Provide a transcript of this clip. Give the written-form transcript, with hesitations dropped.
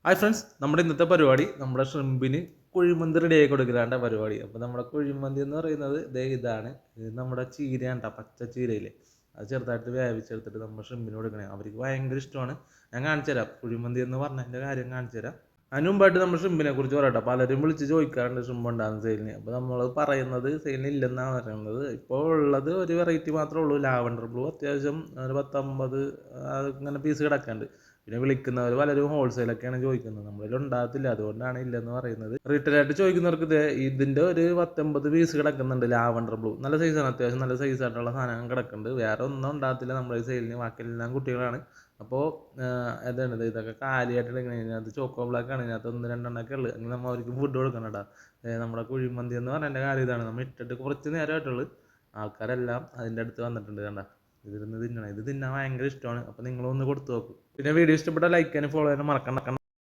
Hi friends, നമ്മുടെ ഇന്നത്തെ പരിപാടി നമ്മുടെ ഷ്രിമ്പിന് കുഴിമന്തി റെഡിയായി കൊടുക്കലാണ്ട പരിപാടി. അപ്പോൾ നമ്മുടെ കുഴിമന്തി എന്ന് പറയുന്നത് ഇതാണ്. ഇത് നമ്മുടെ ചീരയാണ് കേട്ടോ, പച്ച ചീരയില്ലേ, അത് ചെറുതായിട്ട് വേവിച്ചെടുത്തിട്ട് നമ്മൾ ഷ്രിമ്പിന് കൊടുക്കണേ. അവർക്ക് ഭയങ്കര ഇഷ്ടമാണ്. ഞാൻ കാണിച്ചു തരാം കുഴിമന്തി എന്ന് പറഞ്ഞതിൻ്റെ കാര്യം കാണിച്ചു തരാം. അതിന് മുമ്പായിട്ട് നമ്മൾ ഷ്രിമ്പിനെ കുറിച്ച് പറയട്ടെ. പലരും വിളിച്ച് ചോദിക്കാറുണ്ട് ഷ്രിമ്പ് ഉണ്ടാകുന്ന സെയിലിന്. അപ്പോൾ നമ്മൾ പറയുന്നത് സെയിലിന് ഇല്ലെന്നാണ് പറയുന്നത്. ഇപ്പോൾ ഉള്ളത് ഒരു വെറൈറ്റി മാത്രമേ ഉള്ളൂ, ലാവൻഡർ ബ്ലൂ. അത്യാവശ്യം ഒരു 10-50 ഇങ്ങനെ പീസ് കിടക്കാണ്ട്. പിന്നെ വിളിക്കുന്നവർ പലരും ഹോൾസെയിലൊക്കെയാണ് ചോദിക്കുന്നത്. നമ്മളിൽ ഉണ്ടാകത്തില്ല, അതുകൊണ്ടാണ് ഇല്ലെന്ന് പറയുന്നത്. റീറ്റെയിലായിട്ട് ചോദിക്കുന്നവർക്ക് ഇതിൻ്റെ ഒരു 10-50 പീസ് കിടക്കുന്നുണ്ട്. ലാവൻഡർ ബ്ലൂ നല്ല സൈസാണ്, അത്യാവശ്യം നല്ല സൈസായിട്ടുള്ള സാധനം കിടക്കുന്നുണ്ട്. വേറെ ഒന്നും ഉണ്ടാകത്തില്ല നമ്മുടെ സെയിലിന്, ബാക്കിയെല്ലാം കുട്ടികളാണ്. അപ്പോൾ അതാണ് ഇതൊക്കെ കാലിയായിട്ട് എടുക്കണേ. ഇതിനകത്ത് ചോക്കോ ബ്ലാക്കാണ്, ഇതിനകത്ത് 1-2 ഉള്ളു. അങ്ങനെ നമ്മൾ അവർക്ക് ഫുഡ് കൊടുക്കണടാ. നമ്മുടെ കുഴിമന്തി എന്ന് പറഞ്ഞതിൻ്റെ കാര്യം ഇതാണ്. നമ്മൾ ഇട്ടിട്ട് കുറച്ച് നേരമായിട്ടുള്ളൂ, ആൾക്കാരെല്ലാം അതിൻ്റെ അടുത്ത് വന്നിട്ടുണ്ട്. കണ്ട, ഇതിരുന്ന് തിന്നണം. ഇത് തിന്നാൻ ഭയങ്കര ഇഷ്ടമാണ്. അപ്പോൾ നിങ്ങളൊന്ന് കൊടുത്തു നോക്കും. പിന്നെ വീഡിയോ ഇഷ്ടപ്പെട്ടാൽ ലൈക്ക് ചെയ്യാനും ഫോളോ ചെയ്യാനും മറക്കണ്ട.